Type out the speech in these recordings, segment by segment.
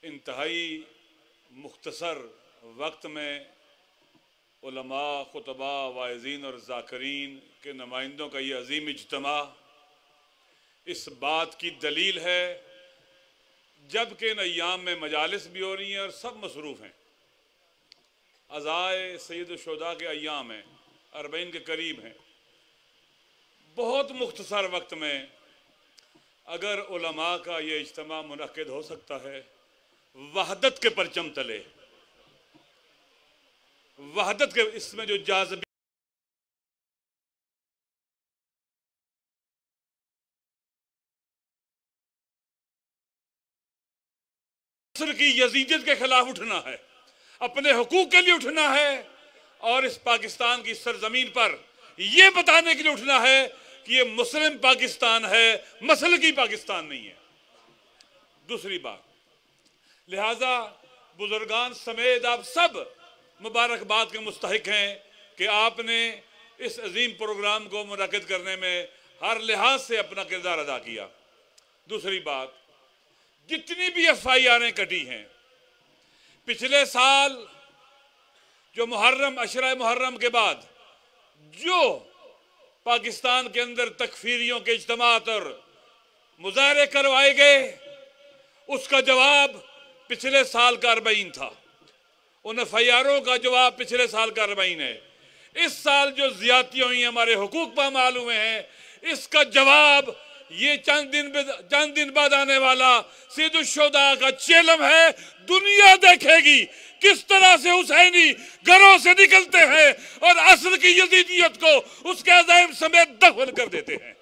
इंतहाई मुख्तसर वक्त में उलमा, खुतबा, वाइज़ीन और ज़ाकिरीन के नुमाइंदों का ये अजीम इज्तिमा इस बात की दलील है, जबकि इन अय्याम में मजालिस भी हो रही हैं और सब मसरूफ़ हैं। अज़ाए सैयद शुहदा के अय्याम हैं, 40 के करीब हैं। बहुत मुख्तसर वक्त में अगर उलमा का ये इज्तिमा मुनक्किद हो सकता है वहदत के परचम तले, वहदत के, इसमें जो जाज़बी की यजीदियत के खिलाफ उठना है, अपने हुकूक के लिए उठना है और इस पाकिस्तान की सरजमीन पर यह बताने के लिए उठना है कि ये मुस्लिम पाकिस्तान है, मसलकी पाकिस्तान नहीं है। दूसरी बात, लिहाजा बुजुर्गान समेत आप सब मुबारकबाद के मुस्तहिक हैं कि आपने इस अजीम प्रोग्राम को मुनक्किद करने में हर लिहाज से अपना किरदार अदा किया। दूसरी बात, जितनी भी FIR'ें कटी हैं पिछले साल, जो मुहर्रम, अशरा मुहर्रम के बाद जो पाकिस्तान के अंदर तकफीरियों के इज्तिमात और मुजाहरे करवाए गए, उसका जवाब पिछले साल का 40 था। उन FIR'ों का जवाब पिछले साल का 40 है। इस साल जो ज्यादतियां हुई हमारे हुकूक पर मालूम है, इसका जवाब ये चंद दिन बाद आने वाला सैयद शुहदा का चेलम है। दुनिया देखेगी किस तरह से हुसैनी घरों से निकलते हैं और असर की यजीदियत को उसके अज़ाइम समेत दफन कर देते हैं।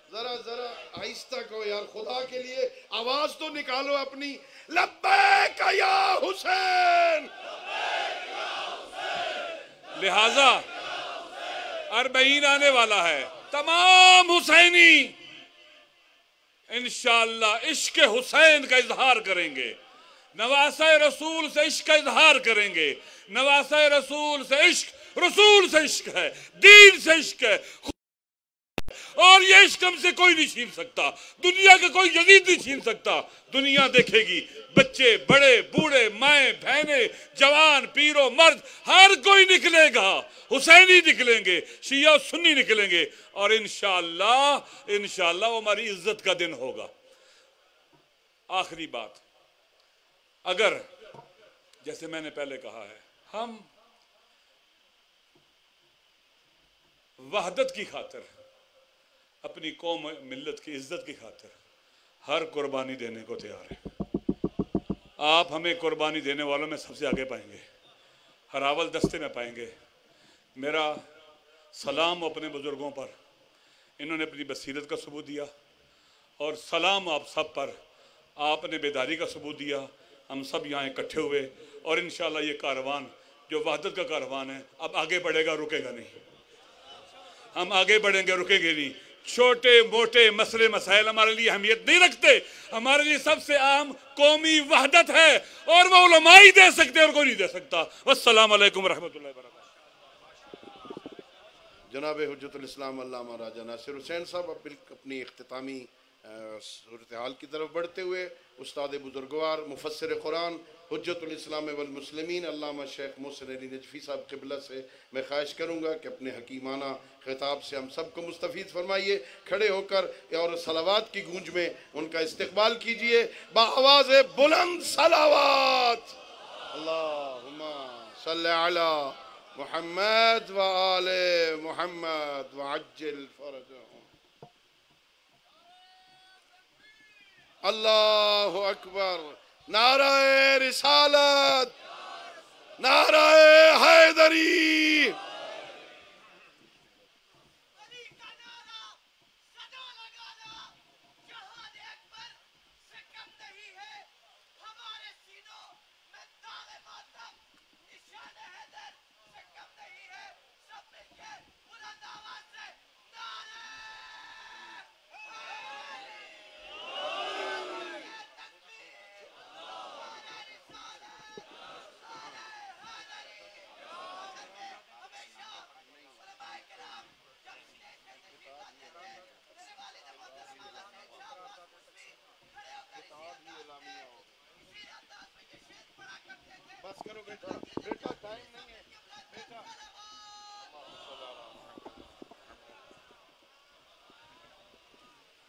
जरा जरा आहिस्ता कहो यार, खुदा के लिए आवाज तो निकालो अपनी। लब्बैक या हुसैन। लिहाजा 40 आने वाला है, तमाम हुसैनी इंशाअल्लाह इश्क हुसैन का इजहार करेंगे, नवासा रसूल से इश्क का इजहार करेंगे। नवासा रसूल से इश्क, रसूल से इश्क है, दीन से इश्क है, और ये इश्क हमसे कोई नहीं छीन सकता, दुनिया का कोई यजीद नहीं छीन सकता। दुनिया देखेगी, बच्चे, बड़े, बूढ़े, माएं, बहनें, जवान, पीरो, मर्द, हर कोई निकलेगा, हुसैनी निकलेंगे, शिया सुन्नी निकलेंगे और इंशाअल्लाह वो हमारी इज्जत का दिन होगा। आखिरी बात, अगर जैसे मैंने पहले कहा है, हम वहदत की खातिर, अपनी कौम मिल्लत की इज्जत की खातिर हर कुर्बानी देने को तैयार है। आप हमें कुर्बानी देने वालों में सबसे आगे पाएंगे, हर अव्वल दस्ते में पाएंगे। मेरा सलाम अपने बुजुर्गों पर, इन्होंने अपनी बसीरत का सबूत दिया, और सलाम आप सब पर, आपने बेदारी का सबूत दिया। हम सब यहाँ इकट्ठे हुए और इंशाअल्लाह ये कारवान जो वहदत का कारवान है अब आगे बढ़ेगा, रुकेगा नहीं। हम आगे बढ़ेंगे, रुकेंगे नहीं। छोटे मोटे मसले मसाइल हमारे लिए अहमियत नहीं रखते, हमारे लिए सबसे अहम कौमी वहदत है, और वो उलमा ही दे सकते और कोई नहीं दे सकता। वस्सलाम अलैकुम रहमतुल्लाहि व बरकातहू। जनाब हुज्जतुल इस्लाम अल्लामा राजा नासिर हुसैन साहब अब अपनी इख्तितामी सूरत हाल की तरफ बढ़ते हुए उस्ताद बुजुर्गवार मुफस्सिर कुरान हुज्जतुल इस्लाम वल मुस्लिमीन अल्लामा शेख मोहसिन अली नजफी साहब क़िबला से मैं ख्वाहिश करूँगा कि अपने हकीमाना खिताब से हम सबको मुस्तफ़ीद फरमाइए। खड़े होकर और सलावात की गूंज में उनका इस्तकबाल कीजिए, बाआवाज़ बुलंद सलावात। अल्लाहुम्मा सल्लि अला मुहम्मद व आले मुहम्मद व अज्जिल फरजहुम। अल्लाहु अकबर। नाराए रिसालत, नाराए हैदरी।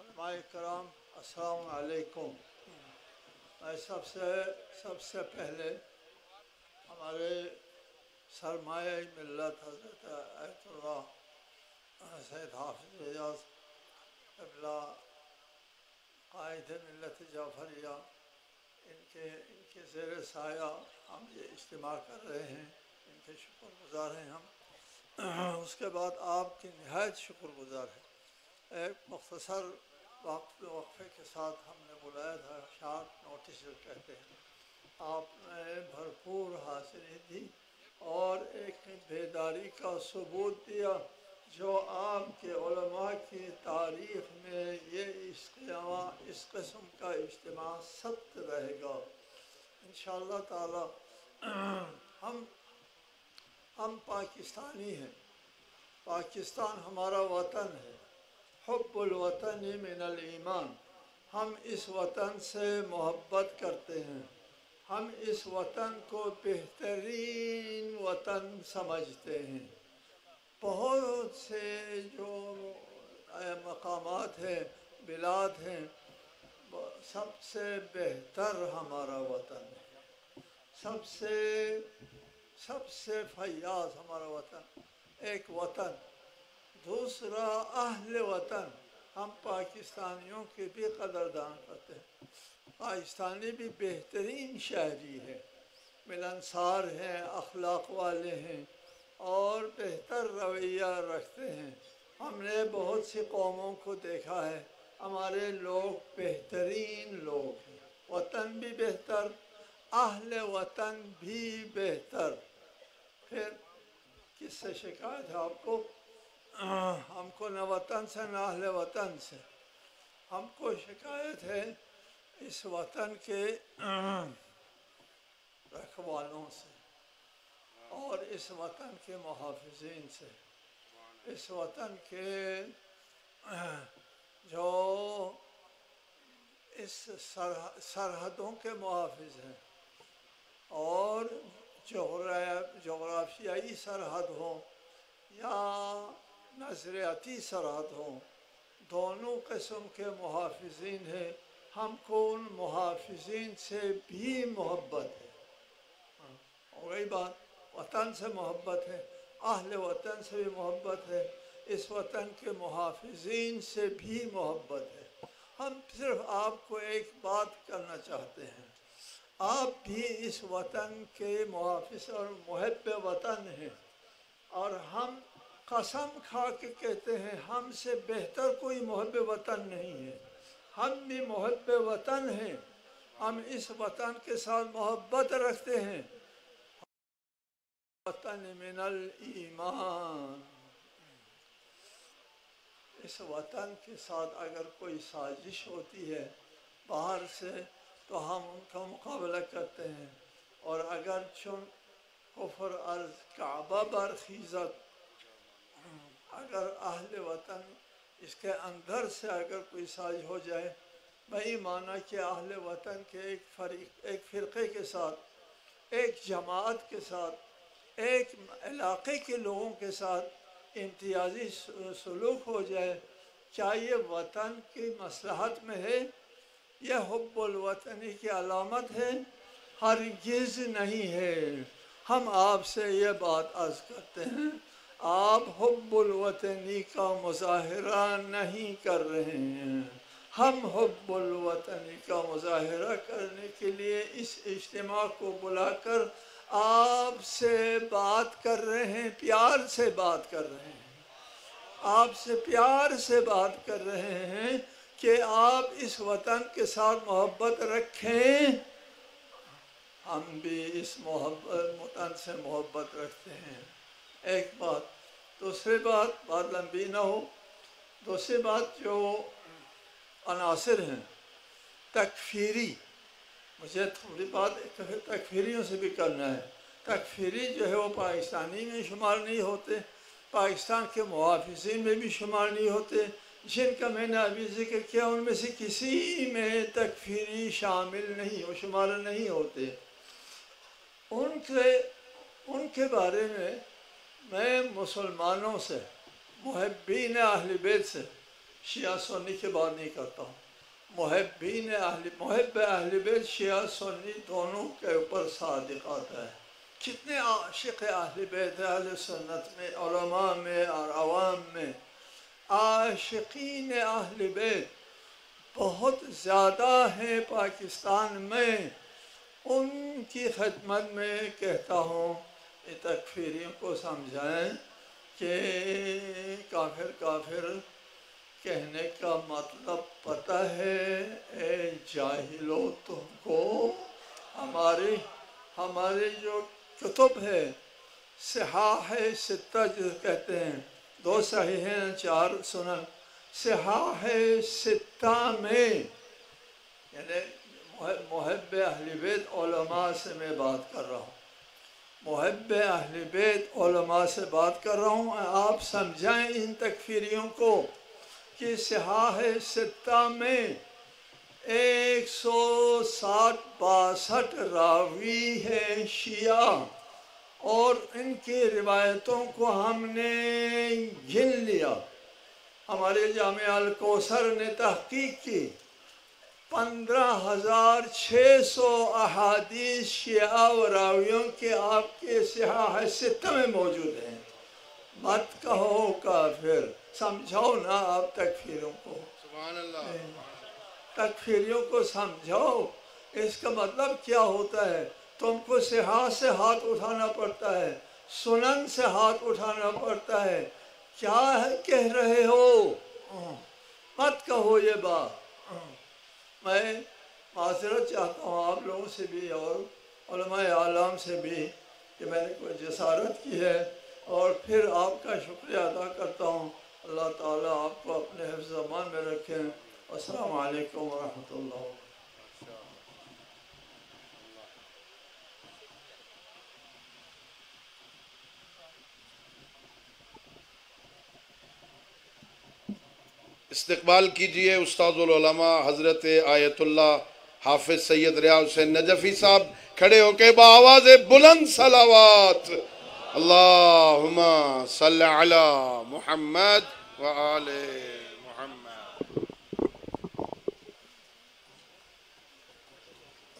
उलमाए कराम अस्सलाम वालेकुम। मैं सबसे पहले हमारे सरमाए मिल्लत हज़रत आयतुल्लाह सैयद हाफिज़ रियाज़ क़िबला क़ाइद मिल्लत जाफ़रिया इनके ज़ेर साया हम ये इज्तिमा कर रहे हैं, इनके शुक्रगुज़ार हैं हम। उसके बाद आपकी निहायत शुक्रगुज़ार है। एक मुख्तसर वक्फ़े के साथ हमने बुलाया था, शार्ट नोटिस कहते हैं, आपने भरपूर हाज़िरी दी और एक बेदारी का सबूत दिया जो आपके उलमा की तारीख़ में ये इस किस्म का इज्तिमा सब्त रहेगा इंशाअल्लाह ताला। हम पाकिस्तानी हैं, पाकिस्तान हमारा वतन है। हुब्बुल वतन मिनल ईमान, हम इस वतन से मोहब्बत करते हैं। हम इस वतन को बेहतरीन वतन समझते हैं। बहुत से जो मकामात हैं, बिलाद हैं, सबसे बेहतर हमारा वतन है, सबसे फयाज हमारा वतन। एक वतन, दूसरा अहल वतन। हम पाकिस्तानियों की भी कदरदान करते हैं। पाकिस्तानी भी बेहतरीन शहरी है, मिलनसार हैं, अखलाक वाले हैं और बेहतर रवैया रखते हैं। हमने बहुत सी कौमों को देखा है, हमारे लोग बेहतरीन लोग हैं, वतन भी बेहतर, अहल वतन भी बेहतर। फिर किससे शिकायत है आपको? हमको न वतन से न अहल वतन से, हमको शिकायत है इस वतन के रखवालों से और इस वतन के मुहाफ़िज़ीन से। इस वतन के जो इस सरहदों के मुहाफ़िज़ हैं और जोग्राफियाई सरहद हो या नज़रियाती सरहद हो, दोनों किस्म के मुहाफ़िज़ीन हैं। हमको उन मुहाफ़िज़ीन से भी मोहब्बत है। और वही बात, वतन से मोहब्बत है, अहले वतन से भी मोहब्बत है, इस वतन के मुहाफ़िज़ीन से भी मोहब्बत है। हम सिर्फ आपको एक बात करना चाहते हैं, आप भी इस वतन के मुहाफ़िज़ और मुहिब्ब वतन हैं और हम कसम खा के कहते हैं हमसे बेहतर कोई मुहिब्ब वतन नहीं है। हम भी मुहिब्ब वतन हैं, हम इस वतन के साथ मोहब्बत रखते हैं। वतन मिनल ईमान, इस वतन के साथ अगर कोई साजिश होती है बाहर से तो हम उनका मुकाबला करते हैं। और अगर चुन कुफर अर्ज़ काबा बरखीज़त, अगर अहले वतन इसके अंदर से अगर कोई साजिश हो जाए, वही माना कि अहले वतन के एक फ़िरक़े के साथ, एक जमात के साथ, एक इलाक़े के लोगों के साथ इम्तियाज़ी सलूक हो जाए, क्या ये वतन की मसलहत में है? यह हुब्बुल वतनी की अलामत है? हरगिज़ नहीं है। हम आपसे ये बात अर्ज़ करते हैं, आप हुब्बुल वतनी का मुज़ाहिरा नहीं कर रहे हैं। हम हुब्बुल वतनी का मुज़ाहिरा करने के लिए इस इज्तिमा को बुलाकर आपसे बात कर रहे हैं, प्यार से बात कर रहे हैं, आपसे प्यार से बात कर रहे हैं कि आप इस वतन के साथ मोहब्बत रखें। हम भी इस वतन से मोहब्बत रखते हैं। एक बात। दूसरी बात लंबी ना हो, दूसरी बात जो अनासर हैं तकफीरी, मुझे थोड़ी बात तकफीरियों से भी करना है। तकफीरी जो है वो पाकिस्तानी में शुमार नहीं होते, पाकिस्तान के मुहाफ़िज़ीन में भी शुमार नहीं होते, जिनका मैंने अभी जिक्र किया उनमें से किसी में तकफीरी शामिल नहीं हो, शुमार नहीं होते। उनके बारे में मैं मुसलमानों से, मुहब्बीन अहल बैत से, शिया सुन्नी की बात नहीं करता हूँ। मुहब्ब अहल बैत शिया सुन्नी दोनों के ऊपर सादिक आता है। कितने आशिक अहल बैत अहल सुन्नत में, उलमा में और अवाम में आशिकीन अहल बैत बहुत ज़्यादा हैं पाकिस्तान में। उनकी खिदमत में कहता हूँ ये तकफीरियों को समझाएं कि काफिर कहने का मतलब पता है। ए जाहिलो, तुमको हमारे जो कुतुब है, सिहाह सित्ता जो कहते हैं, 2 सहीह हैं, 4 सुनन, सिहाह सित्ता में, यानी मुहब्ब अहल बैत उलमा से मैं बात कर रहा हूँ, मुहब्ब अहल बैत उलमा से बात कर रहा हूँ। आप समझाएं इन तकफीरियों को कि सिहाह सित्ता में 160-62 रावी है शिया, और इनकी रिवायतों को हमने गिन लिया। हमारे जामिया अल कौसर ने तहकीक की, 15,600 अहादीस शिया व रावियों के आपके सिहाह सित्ता में मौजूद हैं। मत कहो काफिर, समझाओ ना आप तकफीरों को, सुभान अल्लाह। तकफीरियों को समझाओ। इसका मतलब क्या होता है? तुमको सिहा से हाथ उठाना पड़ता है, सुनन से हाथ उठाना पड़ता है। क्या है कह रहे हो? मत कहो ये बात। मैं माजरत चाहता हूँ आप लोगों से भी और उलमाए आलम से भी कि मैंने कोई जसारत की है, और फिर आपका शुक्रिया अदा करता हूँ। अल्लाह ताला आपको अपने हिफ्ज़ ज़मान में रखें। अस्सलामु अलैकुम व रहमतुल्लाह। इस्तकबाल कीजिए उस्तादुल उलमा हज़रत आयतुल्लाह हाफिज सैयद रियाज हुसैन नजफ़ी साहब, खड़े होके बाआवाज़ बुलंद सलावत अल्लाहुम्मा सल्लि अला मुहम्मद व आले मुहम्मद।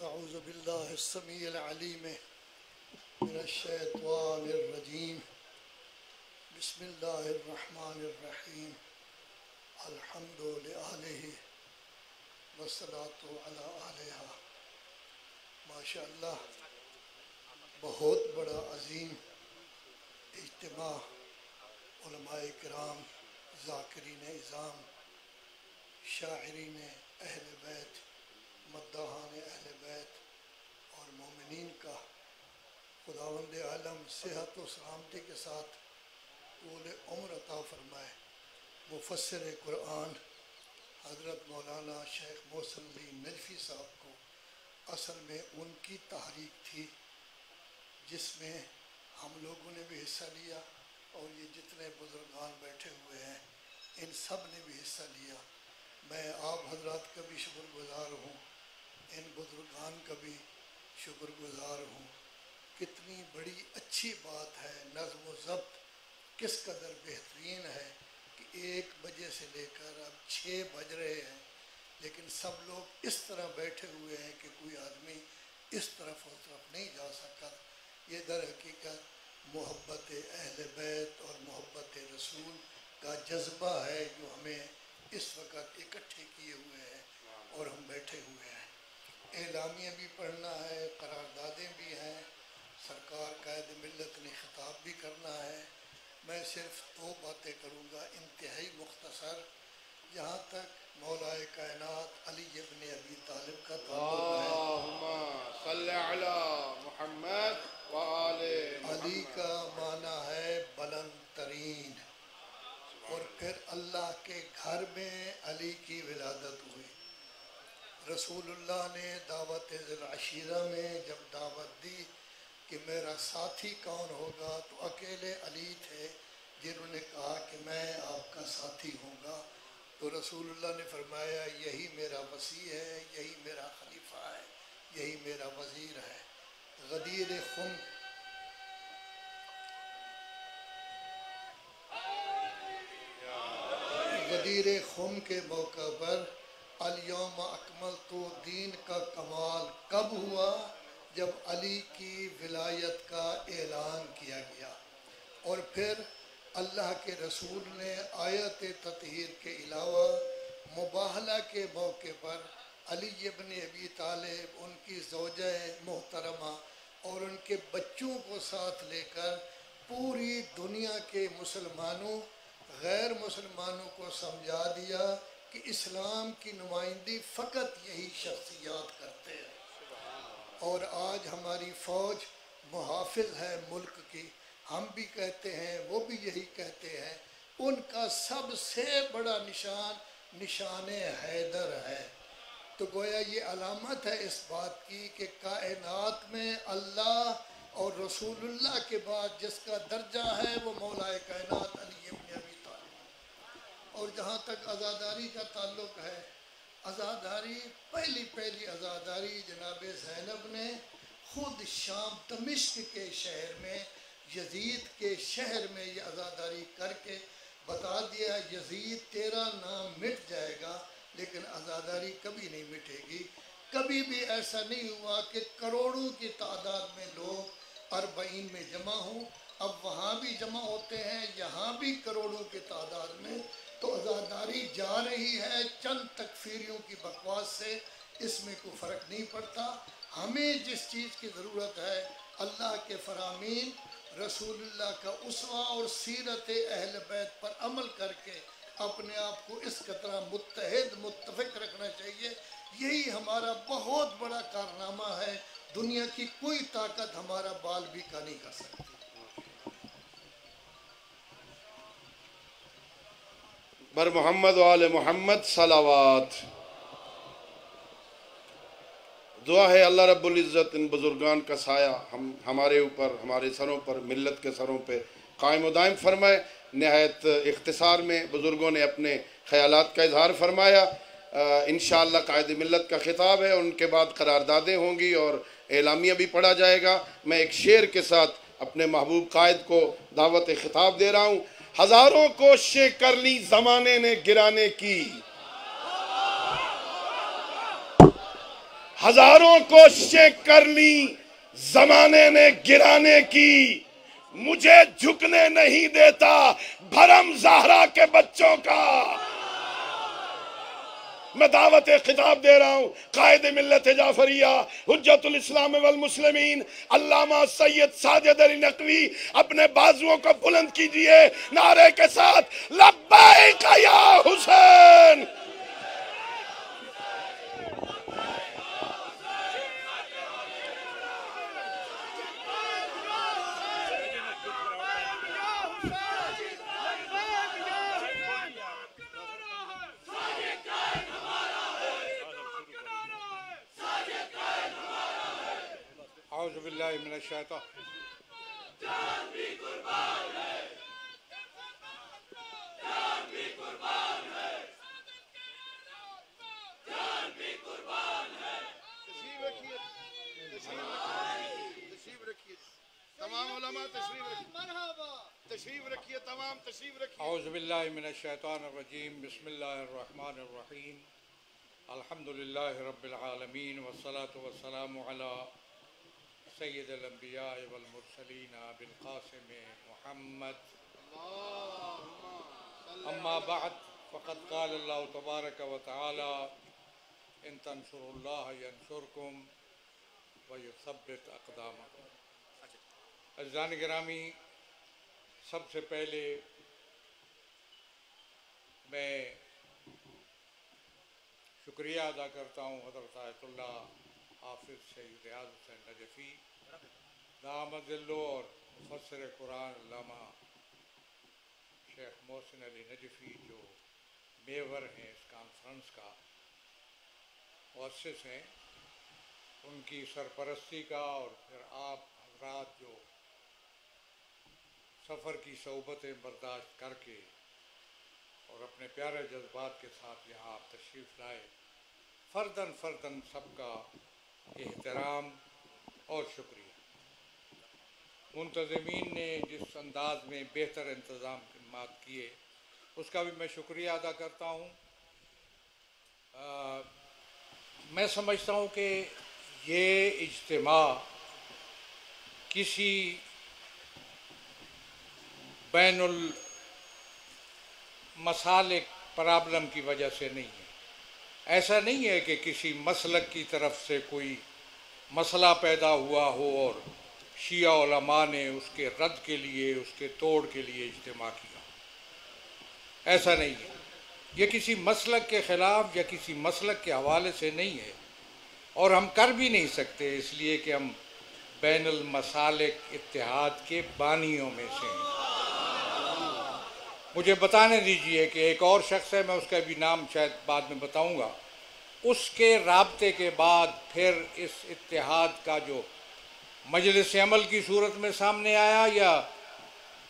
अऊज़ु बिल्लाहि अस्समीइल अलीम मिनश शैतानिर रजीम। बिस्मिल्लाहिर रहमानिर रहीम। अल्हम्दु लिल्लाहि वस्सलातु अला आलिहा। माशाअल्लाह, बहुत बड़ा अजीम इज्तिमा उलमाए किराम, ज़ाकिरीन इज़ाम, शायरीन अहले बैत, मद्दाहान अहले बैत और मोमिनीन का खुदावंद आलम सेहत व सलामती के साथ पूरे उम्र अता फरमाए। मुफस्सिर कुरान हज़रत मौलाना शेख मोहसिन अली नजफ़ी साहब को असल में उनकी तहरीक थी जिसमें हम लोगों ने भी हिस्सा लिया, और ये जितने बुज़ुर्गान बैठे हुए हैं इन सब ने भी हिस्सा लिया। मैं आप हजरात का भी शुक्रगुज़ार हूँ, इन बुज़ुर्गान का भी शुक्रगुज़ार हूँ। कितनी बड़ी अच्छी बात है, नज़्म व ज़ब्त किस कदर बेहतरीन है कि 1 बजे से लेकर अब 6 बज रहे हैं, लेकिन सब लोग इस तरह बैठे हुए हैं कि कोई आदमी इस तरफ उस तरफ नहीं जा सका। ये दर हकीकत मोहब्बत अहले बैत और मोहब्बत रसूल का जज्बा है जो हमें इस वक्त इकट्ठे किए हुए हैं और हम बैठे हुए हैं। एलामिया भी पढ़ना है, करारदादें भी हैं, सरकार कायद मिल्लत ने खिताब भी करना है। मैं सिर्फ 2 बातें करूँगा इंतहाई मुख्तसर। जहाँ तक मौलाए कायनात अली इब्न अबी तालिब का अल्लाहुम्मा सल्लि अला मुहम्मद व आले अली का माना है बुलंद तरीन, और फिर अल्लाह के घर में अली की विलादत हुई। रसूलुल्लाह ने दावत ज़िल अशीरा में जब दावत दी कि मेरा साथी कौन होगा, तो अकेले अली थे जिन्होंने कहा कि मैं आपका साथी होऊंगा। तो रसूलुल्लाह ने फरमाया यही मेरा वसी है, यही मेरा खलीफा है, यही मेरा वज़ीर है। गदीर खुम गदीर खुम के मौका पर अल-यौम अकमल तो दीन का कमाल कब हुआ? जब अली की विलायत का ऐलान किया गया। और फिर अल्लाह के रसूल ने आयत ततहीर के अलावा मुबाहला के मौके पर अली इब्न अबी तालिब, उनकी ज़ौजा मोहतरमा और उनके बच्चों को साथ लेकर पूरी दुनिया के मुसलमानों गैर मुसलमानों को समझा दिया कि इस्लाम की नुमाइंदी फ़कत यही शख्सियात करते हैं। और आज हमारी फ़ौज मुहाफ़िज़ है मुल्क की, हम भी कहते हैं, वो भी यही कहते हैं। उनका सबसे बड़ा निशान निशान हैदर है। तो गोया ये अलामत है इस बात की कि कायनात में अल्लाह और रसूलुल्लाह के बाद जिसका दर्जा है वो मौलाए कायनात अली इब्न अबी तालिब। और जहाँ तक आज़ादारी का ताल्लुक़ है, आज़ादारी पहली आज़ादारी जनाब ज़ैनब ने ख़ुद शाम दमिश्क के शहर में, यजीद के शहर में ये आज़ादारी करके बता दिया, यजीद तेरा नाम मिट जाएगा लेकिन आज़ादारी कभी नहीं मिटेगी। कभी भी ऐसा नहीं हुआ कि करोड़ों की तादाद में लोग अरबईन में जमा हों। अब वहाँ भी जमा होते हैं, यहाँ भी करोड़ों की तादाद में। तो आज़ादारी जा रही है चंद तकफीरियों की बकवास से, इसमें कोई फ़र्क नहीं पड़ता। हमें जिस चीज़ की ज़रूरत है, अल्लाह के फ़रामीन, रसूलुल्लाह का उसवा और सीरत अहल बैत पर अमल करके अपने आप को इस कतरा मुत्तहिद मुत्तफ़िक रखना चाहिए। यही हमारा बहुत बड़ा कारनामा है। दुनिया की कोई ताकत हमारा बाल भी का नहीं कर सकती। बर मोहम्मद वाले मोहम्मद सलावात। दुआ है अल्लाह रब्बुल इज़्ज़त इन बुज़ुर्गान का साया हमारे ऊपर, हमारे सरों पर, मिल्लत के सरों पे कायम व दायम फरमाए। नहायत इख्तिसार में बुज़ुर्गों ने अपने ख़यालात का इजहार फरमाया। इंशाअल्लाह कायद मिल्लत का खिताब है, उनके बाद करारदादें होंगी और एलामिया भी पढ़ा जाएगा। मैं एक शेर के साथ अपने महबूब कायद को दावत खिताब दे रहा हूँ। हज़ारों कोशिशें कर ली ज़माने ने गिराने की, हज़ारों कोशिशें कर ली ज़माने ने गिराने की, मुझे झुकने नहीं देता भरम ज़हरा के बच्चों का। मैं दावत खिताब दे रहा हूँ कायद मिल्लत जाफरिया हुज्जतुल इस्लाम वल मुस्लिमीन अल्लामा सैयद साजिद अली नकवी, अपने बाजुओं को बुलंद कीजिए नारे के साथ, लब्बैक या हुसैन। औज़ुबिल्लाहि मिनश शैतान। जान भी कुर्बान है, जान भी कुर्बान है, जान भी कुर्बान है। तशरीफ रखिए, तशरीफ रखिए, तमाम उलमा तशरीफ रखिए, तशरीफ रखिए, तमाम तशरीफ रखिए। औज़ुबिल्लाहि मिनश शैतानिर रजीम। बिस्मिल्लाहिर रहमानिर रहीम। अल्हम्दुलिल्लाहि रब्बिल आलमीन वस्सलातु वस्सलामु अला सय्यिदिल अंबिया वल मुरसलीन अबिल क़ासिम मुहम्मद। अम्मा बाद फ़क़द क़ाल अल्लाहु तबारक व तआला इन तंसुरुल्लाह यंसुरकुम व युसब्बित अक़दामकुम। अज़ीज़ान गिरामी, सबसे पहले मैं शुक्रिया अदा करता हूँ हज़रत आयतुल्लाह हाफ़िज़ सैयद रियाज़ हुसैन नजफ़ी दामदिल्लो और मुफ़स्सिर कुरान अल्लामा शेख मोहसिन अली नजफ़ी, जो मेवर हैं इस कॉन्फ्रेंस का, मुअस्सिस हैं, उनकी सरपरस्ती का, और फिर आप हज़रात जो सफ़र की सोबतें बर्दाश्त करके और अपने प्यारे जज्बात के साथ यहाँ आप तशरीफ़ लाए। फ़र्दन फ़र्दन सबका एहतराम और शुक्रिया। मुंतज़मीन ने जिस अंदाज में बेहतर इंतज़ाम किए उसका भी मैं शुक्रिया अदा करता हूँ। मैं समझता हूँ कि ये इज्तिमा किसी बैनुल मसालिक प्रॉब्लम की वजह से नहीं है। ऐसा नहीं है कि किसी मसलक की तरफ से कोई मसला पैदा हुआ हो और शिया उलमा ने उसके रद्द के लिए, उसके तोड़ के लिए इज्तिमा किया। ऐसा नहीं है। ये किसी मसलक के ख़िलाफ़ या किसी मसलक के हवाले से नहीं है और हम कर भी नहीं सकते, इसलिए कि हम बैनुल मसालिक इत्तेहाद के बानियों में से हैं। मुझे बताने दीजिए कि एक और शख्स है, मैं उसका भी नाम शायद बाद में बताऊंगा, उसके राब्ते के बाद फिर इस इत्तेहाद का जो मजलिस अमल की सूरत में सामने आया या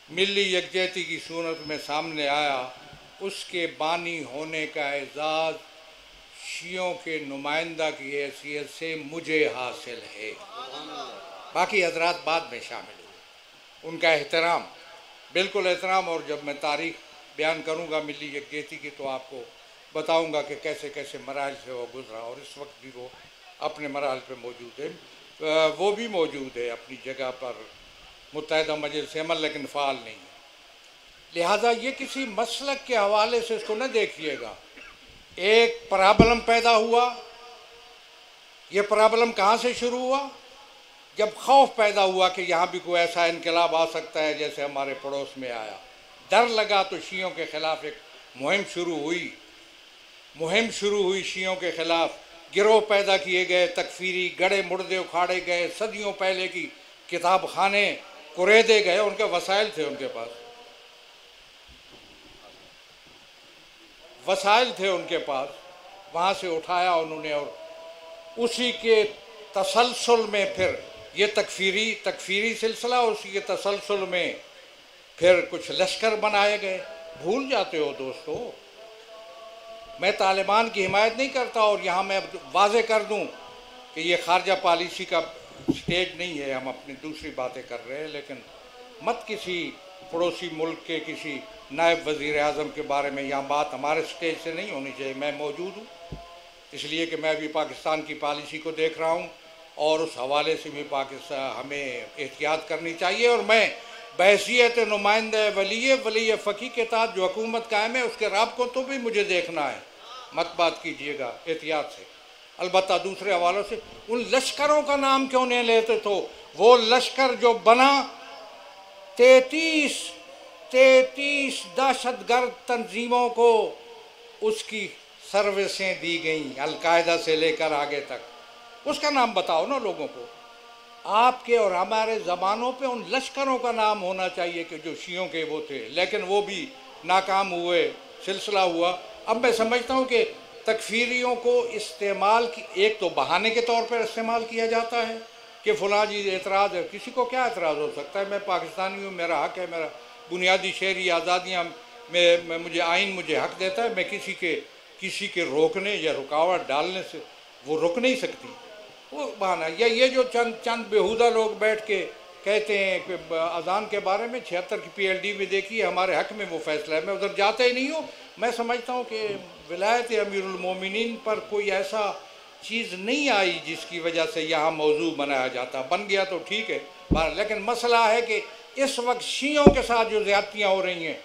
मिली यकजहती की सूरत में सामने आया, उसके बानी होने का एजाज़ शियों के नुमाइंदा की हैसियत से मुझे हासिल है। बाकी हजरात बाद में शामिल हुए, उनका एहतराम, बिल्कुल एहतराम। और जब मैं तारीख़ बयान करूँगा मिली यकजहती की तो आपको बताऊँगा कि कैसे कैसे मराहल से वो गुज़रा और इस वक्त भी वो अपने मराहल पे मौजूद है। वो भी मौजूद है अपनी जगह पर मुत्तहिदा मजलिस अमल, लेकिन फ़ाल नहीं है। लिहाजा ये किसी मसलक के हवाले से इसको न देखिएगा। एक प्रॉब्लम पैदा हुआ, ये प्रॉब्लम कहाँ से शुरू हुआ? जब खौफ पैदा हुआ कि यहाँ भी कोई ऐसा इनकलाब आ सकता है जैसे हमारे पड़ोस में आया। डर लगा तो शियों के ख़िलाफ़ एक मुहिम शुरू हुई शियों के ख़िलाफ़। गिरोह पैदा किए गए, तकफीरी गड़े मुर्दे उखाड़े गए, सदियों पहले की किताब खाने कुरेदे गए। उनके वसाइल थे, उनके पास वसाइल थे उनके पास, वहाँ से उठाया उन्होंने और उसी के तसलसल में फिर ये तकफीरी सिलसिला, उसी के तसलसल में फिर कुछ लश्कर बनाए गए। भूल जाते हो दोस्तों, मैं तालिबान की हिमायत नहीं करता और यहाँ मैं वाज़े कर दूँ कि ये खारजा पॉलिसी का स्टेज नहीं है, हम अपनी दूसरी बातें कर रहे हैं। लेकिन मत किसी पड़ोसी मुल्क के किसी नायब वज़ीर आज़म के बारे में यहाँ बात हमारे स्टेज से नहीं होनी चाहिए। मैं मौजूद हूँ इसलिए कि मैं भी पाकिस्तान की पॉलिसी को देख रहा हूँ और उस हवाले से भी पाकिस्तान हमें एहतियात करनी चाहिए। और मैं बहैसियत नुमाइंदा वली फ़की के तहत जो हुकूमत कायम है उसके राब को तो भी मुझे देखना है, मत बात कीजिएगा एहतियात से। अलबत्ता दूसरे हवालों से उन लश्करों का नाम क्यों नहीं लेते? तो वो लश्कर जो बना 33 दहशतगर्द तंजीमों को उसकी सर्विसें दी गई, अलकायदा से लेकर आगे तक। उसका नाम बताओ ना लोगों को। आपके और हमारे ज़बानों पे उन लश्करों का नाम होना चाहिए कि जो शियों के वो थे, लेकिन वो भी नाकाम हुए, सिलसिला हुआ। अब मैं समझता हूँ कि तकफीरियों को इस्तेमाल की एक तो बहाने के तौर पर इस्तेमाल किया जाता है कि फ़लाँ जी एतराज़ है। किसी को क्या एतराज़ हो सकता है? मैं पाकिस्तानी हूँ, मेरा हक़ है, मेरा बुनियादी शहरी आज़ादियाँ में मुझे आइन मुझे हक़ देता है। मैं किसी के रोकने या रुकावट डालने से वो रुक नहीं सकती, वो बहाना। या ये जो चंद बेहुदा लोग बैठ के कहते हैं कि अज़ान के बारे में 76 की PLD में देखिए हमारे हक़ में वो फ़ैसला है, मैं उधर जाता ही नहीं हूँ। मैं समझता हूँ कि विलायत अमीरुल मोमिनीन पर कोई ऐसा चीज़ नहीं आई जिसकी वजह से यहाँ मौजू बनाया जाता। बन गया तो ठीक है, लेकिन मसला है कि इस वक्त शियों के साथ जो ज़्यादतियाँ हो रही हैं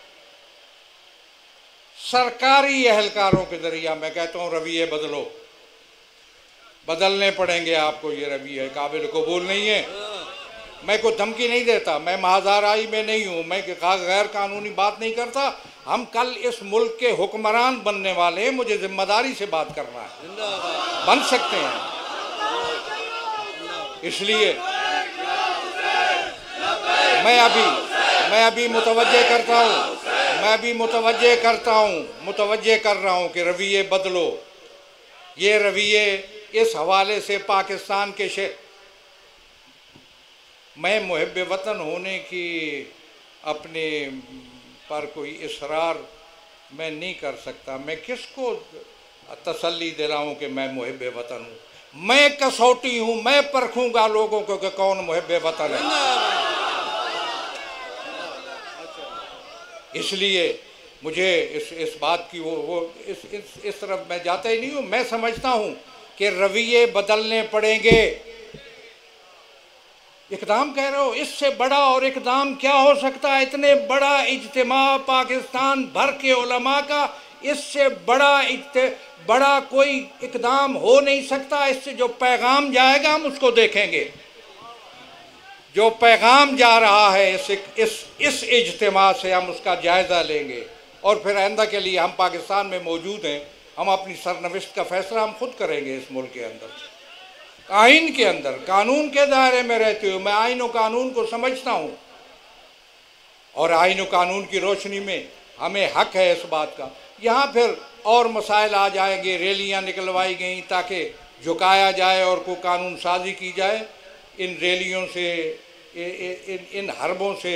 सरकारी एहलकारों के ज़रिए, मैं कहता हूँ रवैये बदलने पड़ेंगे आपको। ये रवैया काबिल कबूल नहीं है। मैं कोई धमकी नहीं देता, मैं महाजाराई में नहीं हूँ, मैं गैर कानूनी बात नहीं करता। हम कल इस मुल्क के हुक्मरान बनने वाले हैं, मुझे जिम्मेदारी से बात करना है, बन सकते हैं। इसलिए मैं अभी मुतवज्जे कर रहा हूँ कि रवैये बदलो। ये रवैये इस हवाले से पाकिस्तान के मैं मुहिब वतन होने की अपने पर कोई इसरार मैं नहीं कर सकता। मैं किसको तसल्ली दे रहा हूँ कि मैं मुहिब वतन हूँ? मैं कसौटी हूँ, मैं परखूंगा लोगों को कि कौन मुहिब वतन है। इसलिए मुझे इस बात की वो इस तरफ मैं जाता ही नहीं हूँ। मैं समझता हूँ कि रवैये बदलने पड़ेंगे। इक़दाम कह रहे हो, इससे बड़ा और इक़दाम क्या हो सकता है? इतने बड़ा इज्तिमा पाकिस्तान भर के उलमा का, इससे बड़ा कोई इक़दाम हो नहीं सकता। इससे जो पैगाम जाएगा हम उसको देखेंगे। जो पैगाम जा रहा है इस इज्तिमा से हम उसका जायज़ा लेंगे और फिर आइंदा के लिए हम पाकिस्तान में मौजूद हैं। हम अपनी सरनविश्त का फैसला हम खुद करेंगे इस मुल्क के अंदर, आइन के अंदर, कानून के दायरे में रहते हुए। मैं आइन और कानून को समझता हूँ और आइन और कानून की रोशनी में हमें हक है इस बात का। यहाँ फिर और मसाइल आ जाएंगे, रैलियाँ निकलवाई गई ताकि झुकाया जाए और कोई कानून साजी की जाए। इन रैलियों से, इन हरबों से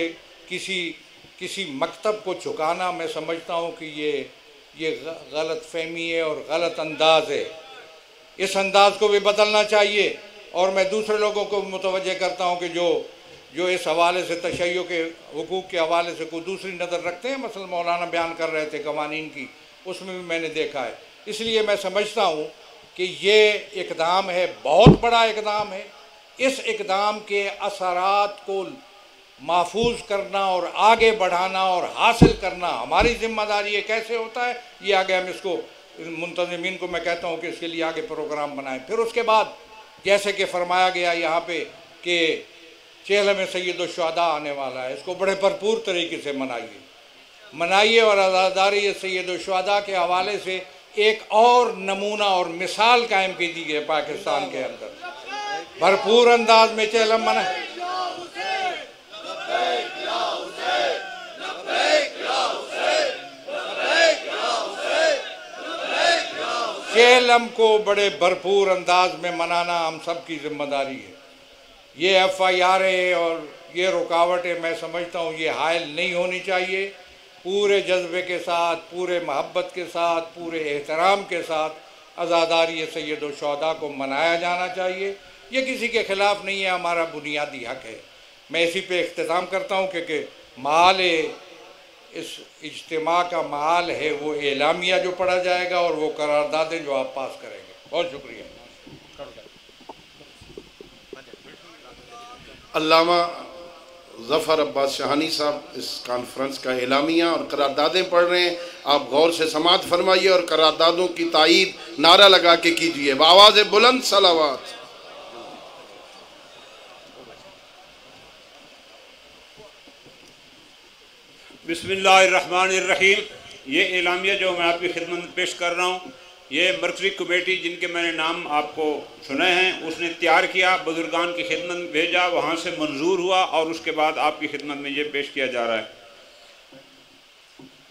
किसी मकतब को झुकाना, मैं समझता हूँ कि ये गलत फहमी है और गलत अंदाज है। इस अंदाज को भी बदलना चाहिए। और मैं दूसरे लोगों को मुतवज्जे करता हूँ कि जो इस हवाले से तशय्युर के हुकूक़ के हवाले से कोई दूसरी नज़र रखते हैं, मसलन मौलाना बयान कर रहे थे कवानीन की, उसमें भी मैंने देखा है। इसलिए मैं समझता हूँ कि ये इक़दाम है, बहुत बड़ा इक़दाम है। इस इक़दाम के असरात को महफूज करना और आगे बढ़ाना और हासिल करना हमारी ज़िम्मेदारी है। कैसे होता है ये आगे हम इसको मुंतज़िमीन को मैं कहता हूँ कि इसके लिए आगे प्रोग्राम बनाएं। फिर उसके बाद जैसे कि फरमाया गया यहाँ पे कि चेहलम सैयद शुहदा आने वाला है, इसको बड़े भरपूर तरीके से मनाइए और आज़ादारी सैयद शुहदा के हवाले से एक और नमूना और मिसाल कायम कीजिए पाकिस्तान के अंदर। भरपूर अंदाज में चेहलम मनाए। चेहलम को बड़े भरपूर अंदाज में मनाना हम सब की जिम्मेदारी है। ये FIR और ये रुकावटें मैं समझता हूँ ये हायल नहीं होनी चाहिए। पूरे जज्बे के साथ, पूरे मोहब्बत के साथ, पूरे एहतराम के साथ अज़ादारी सैयद शुहदा को मनाया जाना चाहिए। ये किसी के ख़िलाफ़ नहीं है, हमारा बुनियादी हक है। मैं इसी पे इख्तिताम करता हूँ क्योंकि माल इस इज्तिमा का माल है वो एलामिया जो पढ़ा जाएगा और वो करारदादें जो आप पास करेंगे। बहुत शुक्रिया। अल्लामा ज़फ़र अब्बास शाहानी साहब इस कॉन्फ्रेंस का एलामिया और करारदादें पढ़ रहे हैं। आप गौर से समाअत फरमाइए और करारदादों की तायीद नारा लगा के कीजिए। आवाज़ बुलंद सलावत। बिस्मिल्लाहिर्रहमानिर्रहीम। ये एलामिया जो मैं आपकी खिदमत में पेश कर रहा हूँ, ये मरकज़ी कमेटी जिनके मैंने नाम आपको सुने हैं उसने तैयार किया, बुजुर्गान की खिदमत में भेजा, वहाँ से मंजूर हुआ और उसके बाद आपकी खिदमत में ये पेश किया जा रहा है।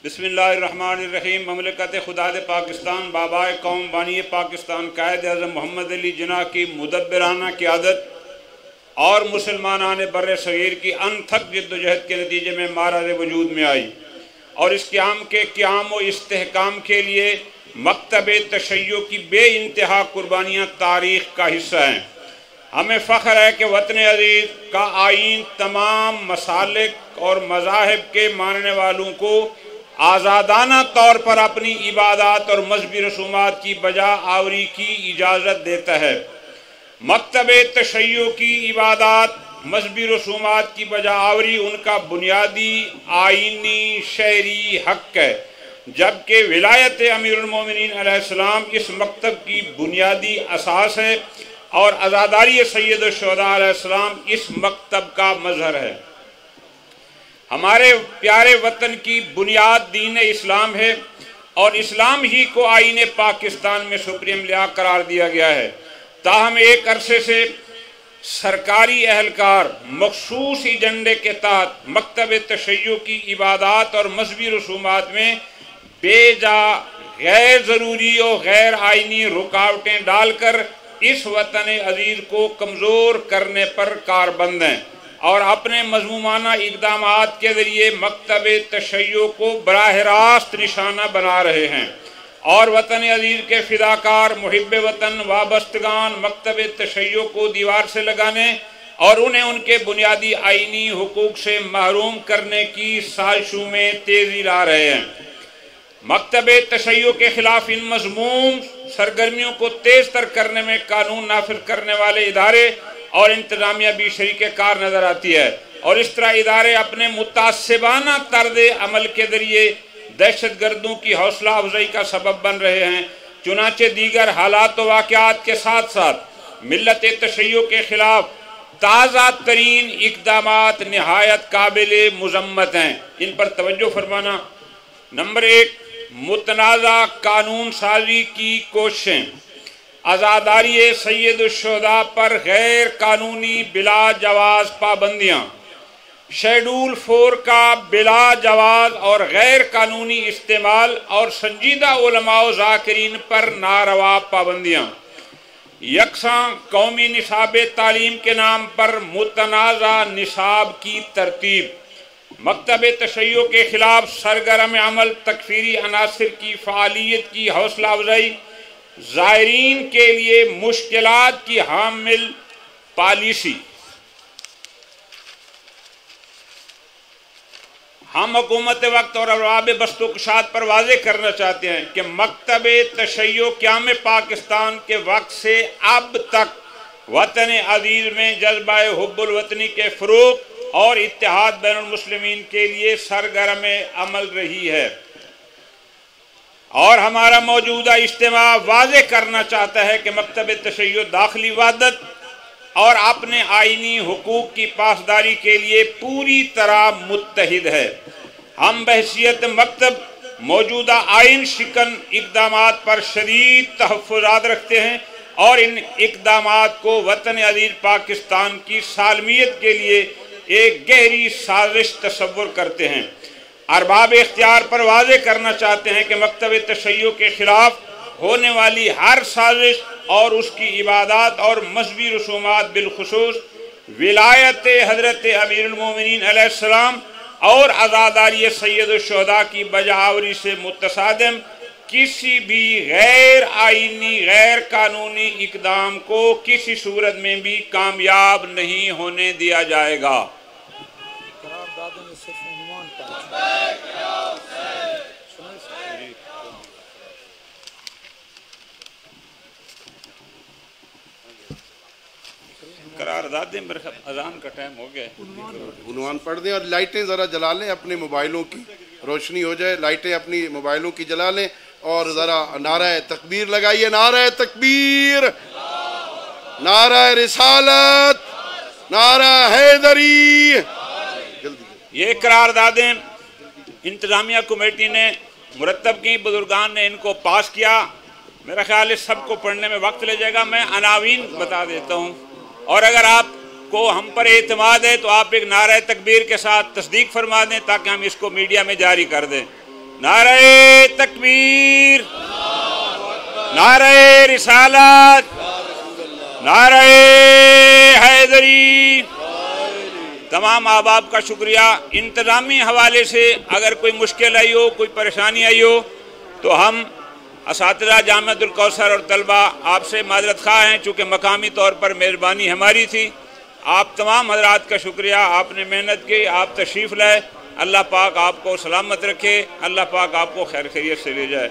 बिस्मिल्लाहिर्रहमानिर्रहीम। ममलकत खुदाद पाकिस्तान, बाबाए कौम, बानी पाकिस्तान, कायद आज़म मोहम्मद अली जिन्ना की मुदब्बिराना क़ियादत और मुसलमानान बर सगीर की अनथक जद्दोजहद के नतीजे में माराज़ वजूद में आई और इस क़याम के क़याम व इस्तेहकाम के लिए मकतब तशय्युर की बे इंतहा कुर्बानियाँ तारीख़ का हिस्सा हैं। हमें फ़ख्र है कि वतन अज़ीज़ का आइन तमाम मसालिक और मज़ाहिब के मानने वालों को आज़ादाना तौर पर अपनी इबादत और मजहबी रसूमात की बजा आवरी की इजाज़त देता है। मकतब तशय्युर की इबादत, मजहबी रसूमात की बजा आवरी उनका बुनियादी आइनी शहरी हक़ है, जबकि विलायत अमीरुल मोमिनीन अलैहिस्सलाम इस मकतब की बुनियादी असास है और आज़ादारी सैयद शुहदा अलैहिस्सलाम इस मकतब का मज़हर है। हमारे प्यारे वतन की बुनियाद दीन इस्लाम है और इस्लाम ही को आईने पाकिस्तान में सुप्रीम लिया करार दिया गया है। ताहम एक अरसे से सरकारी एहलकार मखसूस एजेंडे के तहत मकतब तशय्युर की इबादत और मजहबी रसूमात में बेजा गैर ज़रूरी और गैर आइनी रुकावटें डालकर इस वतन अजीज़ को कमज़ोर करने पर कारबंद हैं। और अपने मजमूमाना इक़दामात के ज़रिए मकतब तशय्यो को बराह रास्त निशाना बना रहे हैं और वतन अजीज़ के फ़िदाकार मुहिब्ब वतन वाबस्तगान मकतब तशय्यो को दीवार से लगाने और उन्हें उनके बुनियादी आइनी हुकूक से महरूम करने की साजिशों में तेज़ी ला रहे हैं। मकतब तशय्यो के ख़िलाफ़ इन मज़मूम सरगर्मियों को तेज़ तर करने में कानून नाफिज करने वाले इदारे और इंतज़ामिया भी शरीक कार नज़र आती है और इस तरह इदारे अपने मुतासिबाना तर्ज़ अमल के ज़रिए दहशत गर्दों की हौसला अफजाई का सबब बन रहे हैं। चुनाचे दीगर हालात व वाक़यात के साथ साथ मिल्लत तशय्यो के ख़िलाफ़ ताज़ा तरीन इक़दामात नहायत काबिल मुज़म्मत हैं। इन पर तवज्जो फरमाना। नंबर 1, मुतनाज़ा कानून साजी की कोशिशें। आज़ादारी सैयद-उश-शुहदा पर गैर कानूनी बिला जवाज़ पाबंदियाँ। शेड्यूल 4 का बिला जवाज़ और गैर कानूनी इस्तेमाल और संजीदा उलमा व ज़ाकिरीन पर नारवा पाबंदियाँ। यकसां कौमी निसाब तालीम के नाम पर मुतनाज़ा निसाब की तरतीब। मकतब तशय्यो के ख़िलाफ़ सरगर्म अमल तकफ़ीरी अनासिर की फ़ालियत की हौसला अफजाई। ज़ायरीन के लिए मुश्किलात की हामिल पॉलिसी। हम हुकूमत वक्त और अरबाब बस्तो कुशाद पर वाज़े करना चाहते हैं कि मकतब तशय्यो क़याम पाकिस्तान के वक्त से अब तक वतन अज़ीज़ में जज्बा हुब्बुल वतनी के फ़रोग़ और इत्तेहाद बैनुल मुस्लिमीन के लिए सरगर्म अमल रही है और हमारा मौजूदा इज्तिमा वाज़े करना चाहता है कि मकतब तशय्यो दाखिली वहदत और अपने आइनी हुकूक की पासदारी के लिए पूरी तरह मुत्तहिद है। हम बहसियत मकतब मौजूदा आइन शिकन इक़दामात पर शदीद तहफ़्फ़ुज़ात रखते हैं और इन इक़दामात को वतन अज़ीज़ पाकिस्तान की सालमियत के लिए एक गहरी साजिश तस्वुर करते हैं। अरबाब इख्तियार पर वाज़े करना चाहते हैं कि मकतब तशय्यो के ख़िलाफ़ होने वाली हर साजिश और उसकी इबादत और मजहबी रसूमात बिलखुसूस विलायत हज़रत अमीरुल मोमिनीन अलैहिस्सलाम और आज़ादारी सैयद-उश-शुहदा की बजावरी से मुतसादिम किसी भी गैर आइनी गैर कानूनी इक़दाम को किसी सूरत में भी कामयाब नहीं होने दिया जाएगा। करारदादे मेरे ख्याल अजान का टाइम हो गया है। उन्वान पढ़ दें और लाइटें ज़रा जला लें, अपने मोबाइलों की रोशनी हो जाए, लाइटें अपनी मोबाइलों की जला लें और ज़रा नारा तकबीर लगाइए। नारा तकबीर, नारा रिसालत, नारा हैदरी। जल्दी ये करारदादें इंतज़ामिया कमेटी ने मुरतब की, बुजुर्गान ने इनको पास किया। मेरा ख्याल है सबको पढ़ने में वक्त ले जाएगा। मैं अनावीन बता देता हूँ और अगर आपको हम पर एतमाद है तो आप एक नारा तकबीर के साथ तस्दीक फरमा दें ताकि हम इसको मीडिया में जारी कर दें। नारा तकबीर, नारा रिसालत, नारा हैदरी। तमाम अहबाब का शुक्रिया। इंतज़ामी हवाले से अगर कोई मुश्किल आई हो, कोई परेशानी आई हो तो हम असातिज़ा जामिअतुल कौसर और तलबा आपसे माज़रत ख़्वाह हैं, चूँकि मकामी तौर पर मेज़बानी हमारी थी। आप तमाम हज़रात का शुक्रिया, आपने मेहनत की, आप तशरीफ़ लाए। अल्लाह पाक आपको सलामत रखे, अल्लाह पाक आपको खैर खैरियत से ले जाए।